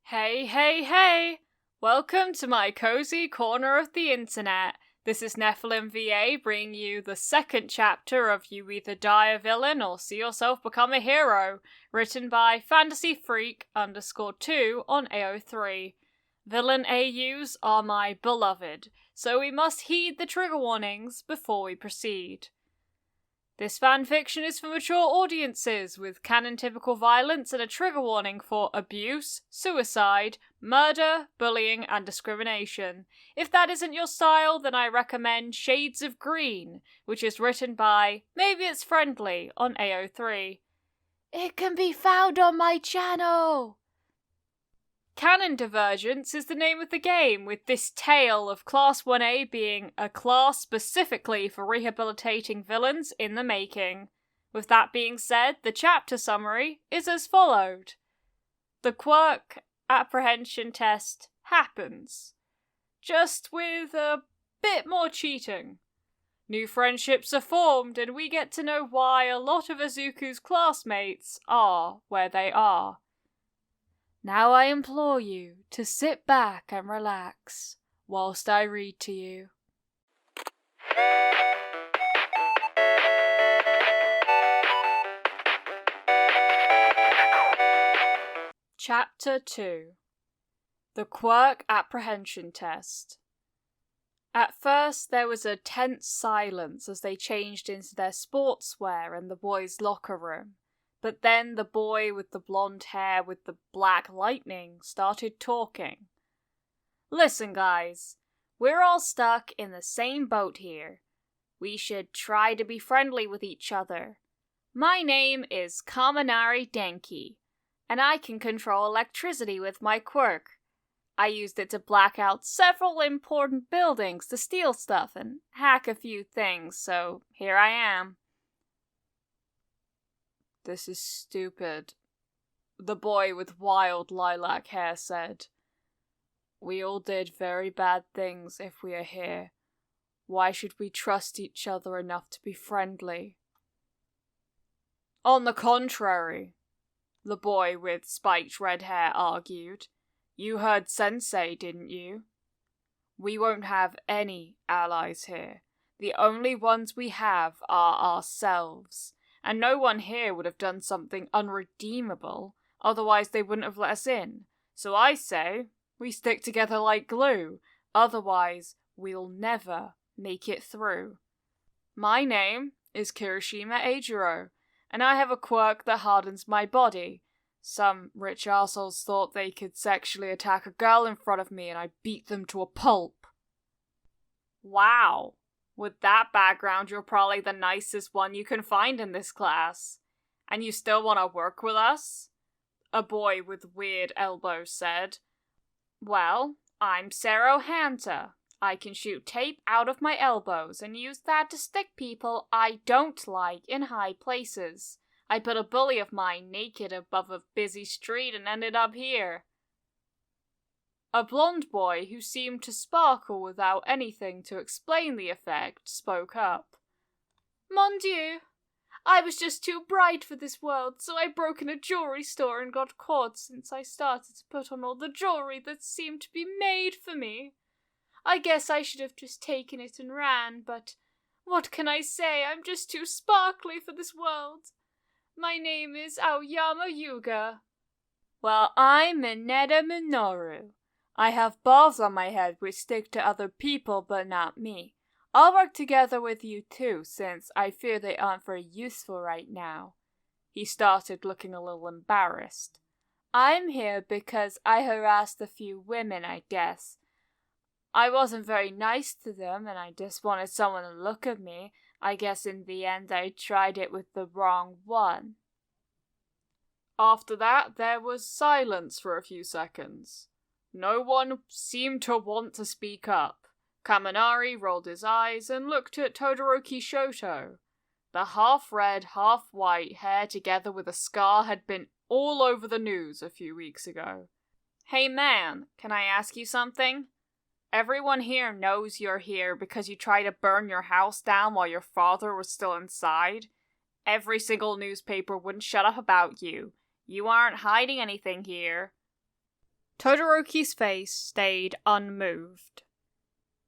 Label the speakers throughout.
Speaker 1: Hey, hey, hey! Welcome to my cozy corner of the internet. This is Nephilim VA bringing you the second chapter of You Either Die a Villain or See Yourself Become a Hero, written by FantasyFreak_2 on AO3. Villain AUs are my beloved, so we must heed the trigger warnings before we proceed. This fanfiction is for mature audiences, with canon-typical violence and a trigger warning for abuse, suicide, murder, bullying, and discrimination. If that isn't your style, then I recommend Shades of Green, which is written by Maybe It's Friendly on AO3. It can be found on my channel! Canon Divergence is the name of the game, with this tale of Class 1A being a class specifically for rehabilitating villains in the making. With that being said, the chapter summary is as followed. The quirk apprehension test happens, just with a bit more cheating. New friendships are formed, and we get to know why a lot of Izuku's classmates are where they are. Now I implore you to sit back and relax whilst I read to you. Chapter 2. The Quirk Apprehension Test. At first there was a tense silence as they changed into their sportswear in the boys' locker room. But then the boy with the blonde hair with the black lightning started talking. Listen, guys, we're all stuck in the same boat here. We should try to be friendly with each other. My name is Kaminari Denki, and I can control electricity with my quirk. I used it to black out several important buildings to steal stuff and hack a few things, so here I am. This is stupid, the boy with wild lilac hair said. We all did very bad things if we are here. Why should we trust each other enough to be friendly? On the contrary, the boy with spiked red hair argued. You heard Sensei, didn't you? We won't have any allies here. The only ones we have are ourselves. And no one here would have done something unredeemable, otherwise they wouldn't have let us in. So I say, we stick together like glue, otherwise we'll never make it through. My name is Kirishima Eijiro, and I have a quirk that hardens my body. Some rich assholes thought they could sexually attack a girl in front of me and I beat them to a pulp. Wow. With that background, you're probably the nicest one you can find in this class. And you still want to work with us? A boy with weird elbows said. Well, I'm Sero Hanta. I can shoot tape out of my elbows and use that to stick people I don't like in high places. I put a bully of mine naked above a busy street and ended up here. A blonde boy who seemed to sparkle without anything to explain the effect spoke up. Mon Dieu, I was just too bright for this world, so I broke in a jewelry store and got caught since I started to put on all the jewelry that seemed to be made for me. I guess I should have just taken it and ran, but what can I say? I'm just too sparkly for this world. My name is Aoyama Yuga. Well, I'm Mineta Minoru. I have balls on my head which stick to other people but not me. I'll work together with you too, since I fear they aren't very useful right now. He started looking a little embarrassed. I'm here because I harassed a few women, I guess. I wasn't very nice to them and I just wanted someone to look at me. I guess in the end I tried it with the wrong one. After that, there was silence for a few seconds. No one seemed to want to speak up. Kaminari rolled his eyes and looked at Todoroki Shoto. The half-red, half-white hair together with a scar had been all over the news a few weeks ago. Hey man, can I ask you something? Everyone here knows you're here because you tried to burn your house down while your father was still inside. Every single newspaper wouldn't shut up about you. You aren't hiding anything here. Todoroki's face stayed unmoved.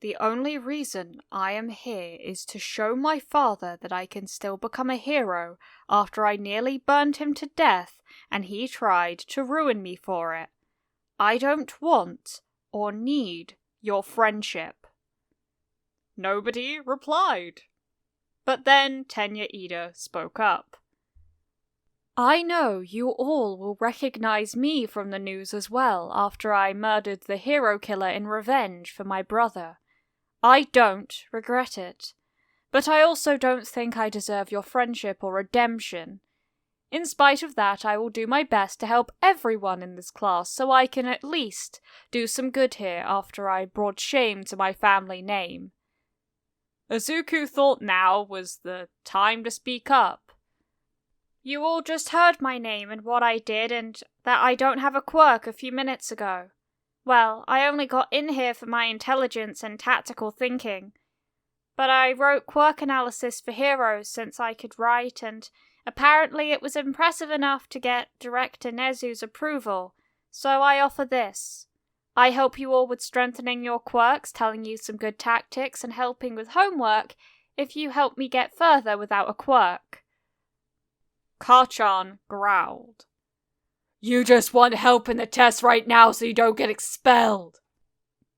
Speaker 1: The only reason I am here is to show my father that I can still become a hero after I nearly burned him to death and he tried to ruin me for it. I don't want or need your friendship. Nobody replied. But then Tenya Ida spoke up. I know you all will recognize me from the news as well after I murdered the hero killer in revenge for my brother. I don't regret it, but I also don't think I deserve your friendship or redemption. In spite of that, I will do my best to help everyone in this class so I can at least do some good here after I brought shame to my family name. Izuku thought now was the time to speak up. You all just heard my name and what I did and that I don't have a quirk a few minutes ago. Well, I only got in here for my intelligence and tactical thinking. But I wrote quirk analysis for heroes since I could write, and apparently it was impressive enough to get Director Nezu's approval, so I offer this. I help you all with strengthening your quirks, telling you some good tactics, and helping with homework if you help me get further without a quirk. Kachan growled. You just want help in the test right now so you don't get expelled.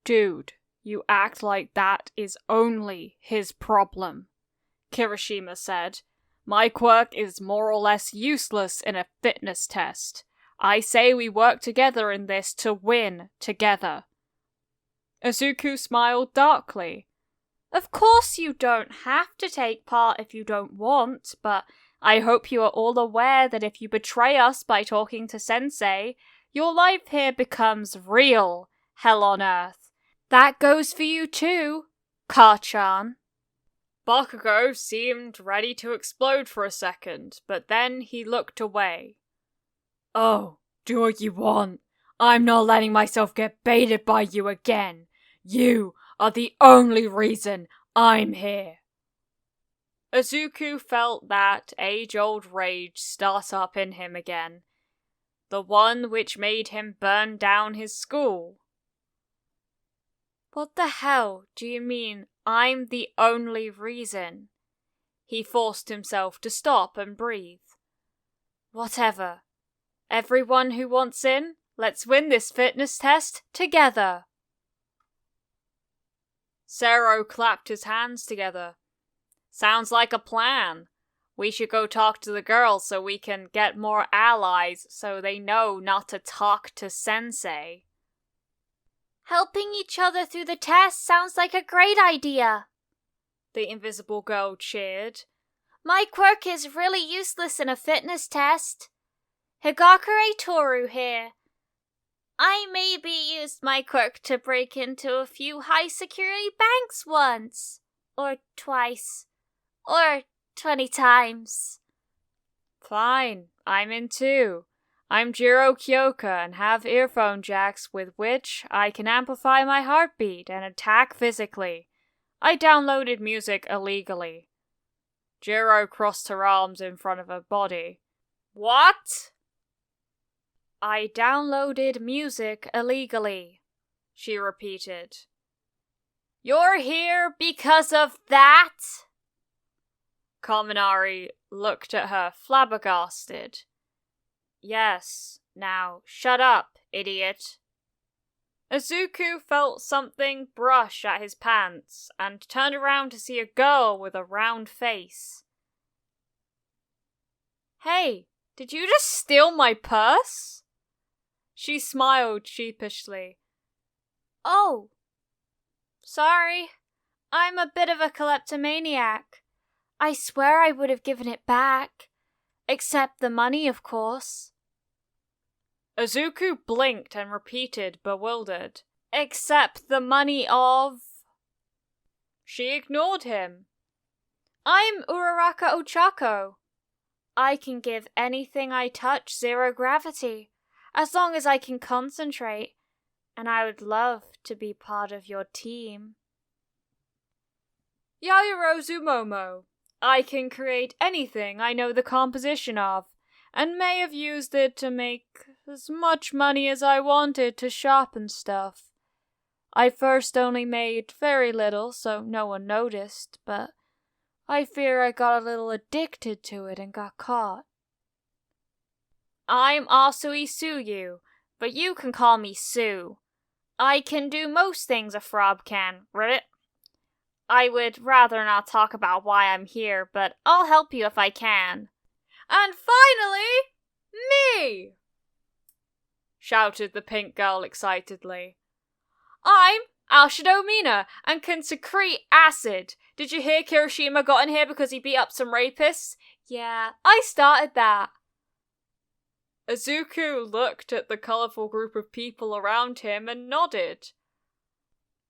Speaker 1: Dude, you act like that is only his problem, Kirishima said. My quirk is more or less useless in a fitness test. I say we work together in this to win together. Izuku smiled darkly. Of course you don't have to take part if you don't want, but I hope you are all aware that if you betray us by talking to Sensei, your life here becomes real hell on earth. That goes for you too, Kachan. Bakugo seemed ready to explode for a second, but then he looked away. Oh, do what you want. I'm not letting myself get baited by you again. You are the only reason I'm here. Izuku felt that age-old rage start up in him again. The one which made him burn down his school. What the hell do you mean, I'm the only reason? He forced himself to stop and breathe. Whatever. Everyone who wants in, let's win this fitness test together. Zero clapped his hands together. Sounds like a plan. We should go talk to the girls so we can get more allies so they know not to talk to Sensei. Helping each other through the test sounds like a great idea, the invisible girl cheered. My quirk is really useless in a fitness test. Higakure Toru here. I maybe used my quirk to break into a few high-security banks once. Or twice. Or 20 times. Fine, I'm in too. I'm Jiro Kyoka and have earphone jacks with which I can amplify my heartbeat and attack physically. I downloaded music illegally. Jiro crossed her arms in front of her body. What? I downloaded music illegally, she repeated. You're here because of that? Kaminari looked at her flabbergasted. Yes, now shut up, idiot. Izuku felt something brush at his pants and turned around to see a girl with a round face. Hey, did you just steal my purse? She smiled sheepishly. Oh, sorry. I'm a bit of a kleptomaniac. I swear I would have given it back. Except the money, of course. Izuku blinked and repeated, bewildered. Except the money of... She ignored him. I'm Uraraka Ochako. I can give anything I touch 0 gravity, as long as I can concentrate, and I would love to be part of your team. Yayorozu Momo. I can create anything I know the composition of, and may have used it to make as much money as I wanted to shop and stuff. I first only made very little, so no one noticed, but I fear I got a little addicted to it and got caught. I'm Asui Suyu, but you can call me Sue. I can do most things a frog can, ribbit. I would rather not talk about why I'm here, but I'll help you if I can. And finally, me! Shouted the pink girl excitedly. I'm Alshido Mina and can secrete acid. Did you hear Kirishima got in here because he beat up some rapists? Yeah, I started that. Izuku looked at the colourful group of people around him and nodded.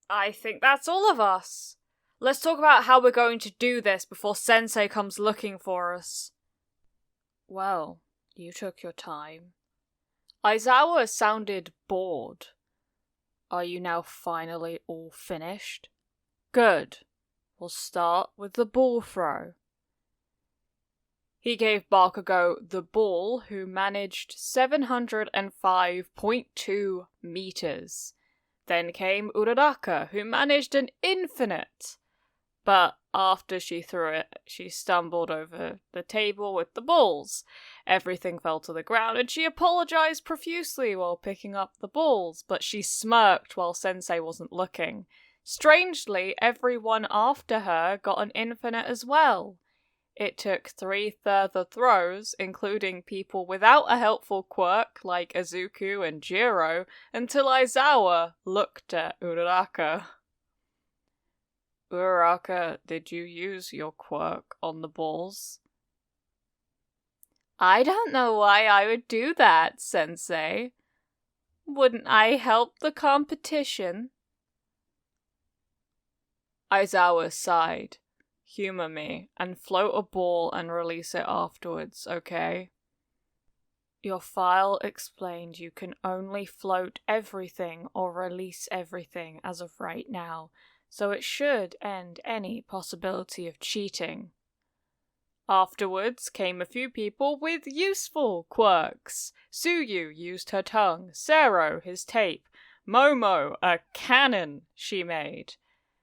Speaker 1: I think that's all of us. Let's talk about how we're going to do this before Sensei comes looking for us. Well, you took your time. Aizawa sounded bored. Are you now finally all finished? Good. We'll start with the ball throw. He gave Bakugo the ball, who managed 705.2 meters. Then came Uraraka, who managed an infinite. But after she threw it, she stumbled over the table with the balls. Everything fell to the ground, and she apologized profusely while picking up the balls, but she smirked while Sensei wasn't looking. Strangely, everyone after her got an infinite as well. It took 3 further throws, including people without a helpful quirk like Izuku and Jiro, until Aizawa looked at Uraraka. Uraraka, did you use your quirk on the balls? I don't know why I would do that, Sensei. Wouldn't I help the competition? Aizawa sighed. Humor me, and float a ball and release it afterwards, okay? Your file explained you can only float everything or release everything as of right now, so it should end any possibility of cheating. Afterwards came a few people with useful quirks. Suyu used her tongue, Sero his tape, Momo a cannon she made.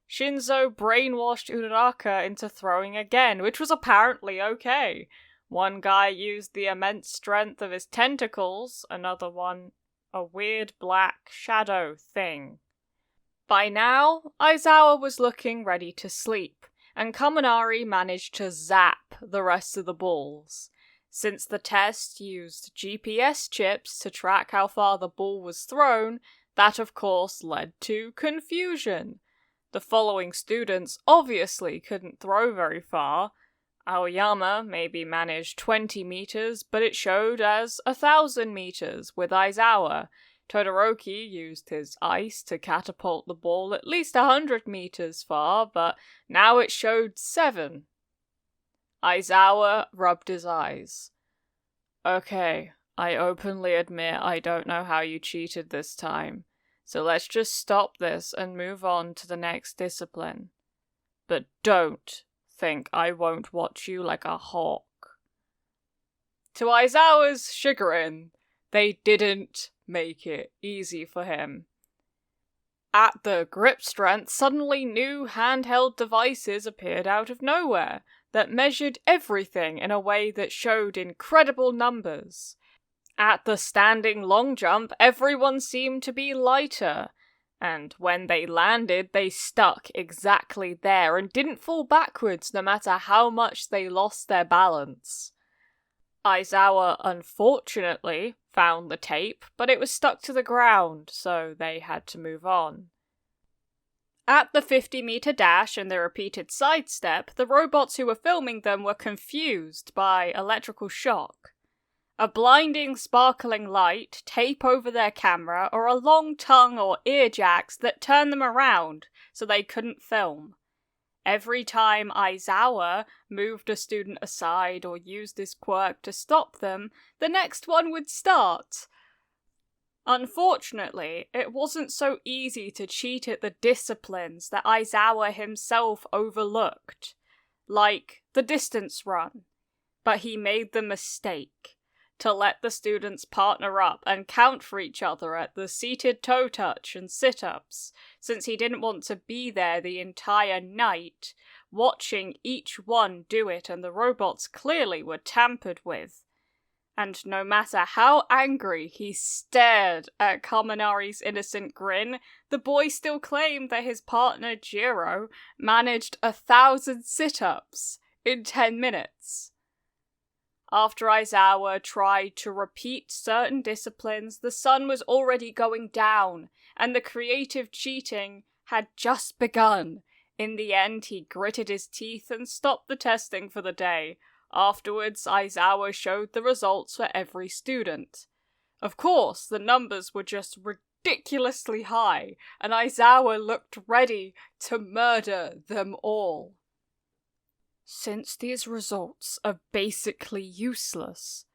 Speaker 1: Shinzo brainwashed Uraraka into throwing again, which was apparently okay. One guy used the immense strength of his tentacles, another one a weird black shadow thing. By now, Aizawa was looking ready to sleep, and Kaminari managed to zap the rest of the balls. Since the test used GPS chips to track how far the ball was thrown, that of course led to confusion. The following students obviously couldn't throw very far. Aoyama maybe managed 20 meters, but it showed as 1,000 meters with Aizawa. Todoroki used his ice to catapult the ball at least 100 meters far, but now it showed 7. Aizawa rubbed his eyes. Okay, I openly admit I don't know how you cheated this time. So let's just stop this and move on to the next discipline. But don't think I won't watch you like a hawk. To Aizawa's chagrin, they didn't make it easy for him. At the grip strength, suddenly new handheld devices appeared out of nowhere that measured everything in a way that showed incredible numbers. At the standing long jump, everyone seemed to be lighter, and when they landed, they stuck exactly there and didn't fall backwards no matter how much they lost their balance. Aizawa, unfortunately, found the tape, but it was stuck to the ground, so they had to move on. At the 50-meter dash and the repeated sidestep, the robots who were filming them were confused by electrical shock. A blinding, sparkling light, tape over their camera, or a long tongue or ear jacks that turned them around so they couldn't film. Every time Aizawa moved a student aside or used his quirk to stop them, the next one would start. Unfortunately, it wasn't so easy to cheat at the disciplines that Aizawa himself overlooked, like the distance run. But he made the mistake. to let the students partner up and count for each other at the seated toe touch and sit-ups, since he didn't want to be there the entire night, watching each one do it, and the robots clearly were tampered with. And no matter how angry he stared at Kaminari's innocent grin, the boy still claimed that his partner Jiro managed 1,000 sit-ups in 10 minutes. After Aizawa tried to repeat certain disciplines, the sun was already going down, and the creative cheating had just begun. In the end, he gritted his teeth and stopped the testing for the day. Afterwards, Aizawa showed the results for every student. Of course, the numbers were just ridiculously high, and Aizawa looked ready to murder them all. Since these results are basically useless,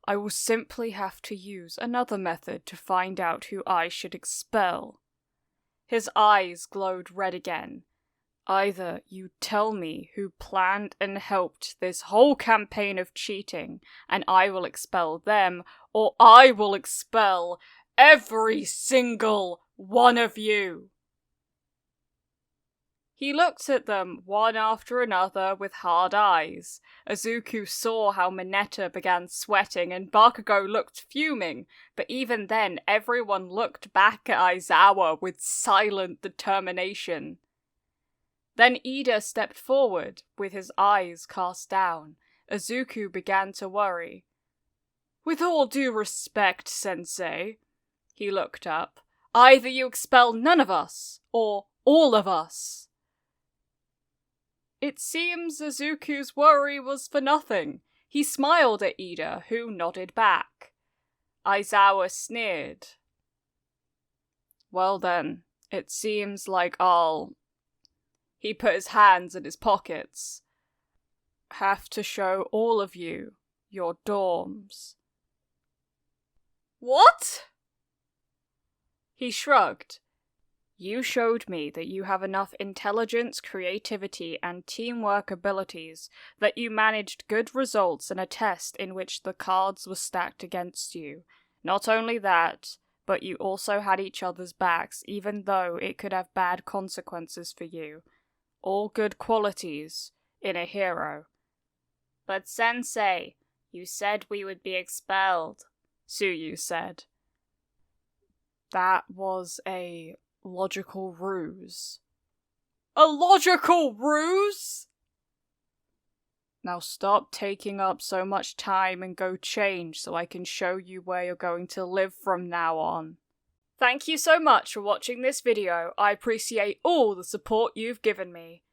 Speaker 1: I will simply have to use another method to find out who I should expel. His eyes glowed red again. Either you tell me who planned and helped this whole campaign of cheating, and I will expel them, or I will expel every single one of you. He looked at them one after another with hard eyes. Izuku saw how Mineta began sweating and Bakugo looked fuming, but even then everyone looked back at Aizawa with silent determination. Then Ida stepped forward, with his eyes cast down. Izuku began to worry. With all due respect, Sensei, he looked up, either you expel none of us, or all of us. It seems Izuku's worry was for nothing. He smiled at Ida, who nodded back. Aizawa sneered. Well then, it seems like I'll... He put his hands in his pockets. Have to show all of you your dorms. What? He shrugged. You showed me that you have enough intelligence, creativity, and teamwork abilities that you managed good results in a test in which the cards were stacked against you. Not only that, but you also had each other's backs, even though it could have bad consequences for you. All good qualities in a hero. But Sensei, you said we would be expelled, Tsuyu said. That was a logical ruse. A logical ruse? Now stop taking up so much time and go change so I can show you where you're going to live from now on. Thank you so much for watching this video. I appreciate all the support you've given me.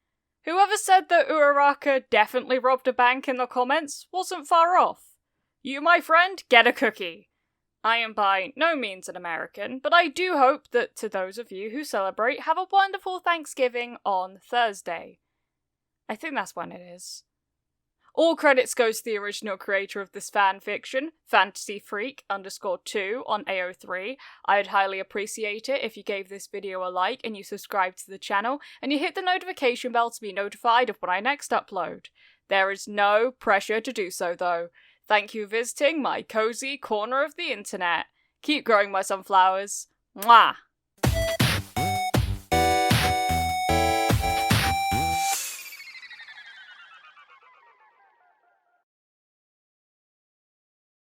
Speaker 1: Whoever said that Uraraka definitely robbed a bank in the comments wasn't far off. You, my friend, get a cookie. I am by no means an American, but I do hope that to those of you who celebrate, have a wonderful Thanksgiving on Thursday. I think that's when it is. All credits goes to the original creator of this fanfiction, FantasyFreak_2 on AO3. I would highly appreciate it if you gave this video a like and you subscribe to the channel, and you hit the notification bell to be notified of when I next upload. There is no pressure to do so though. Thank you for visiting my cozy corner of the internet. Keep growing my sunflowers. Mwah!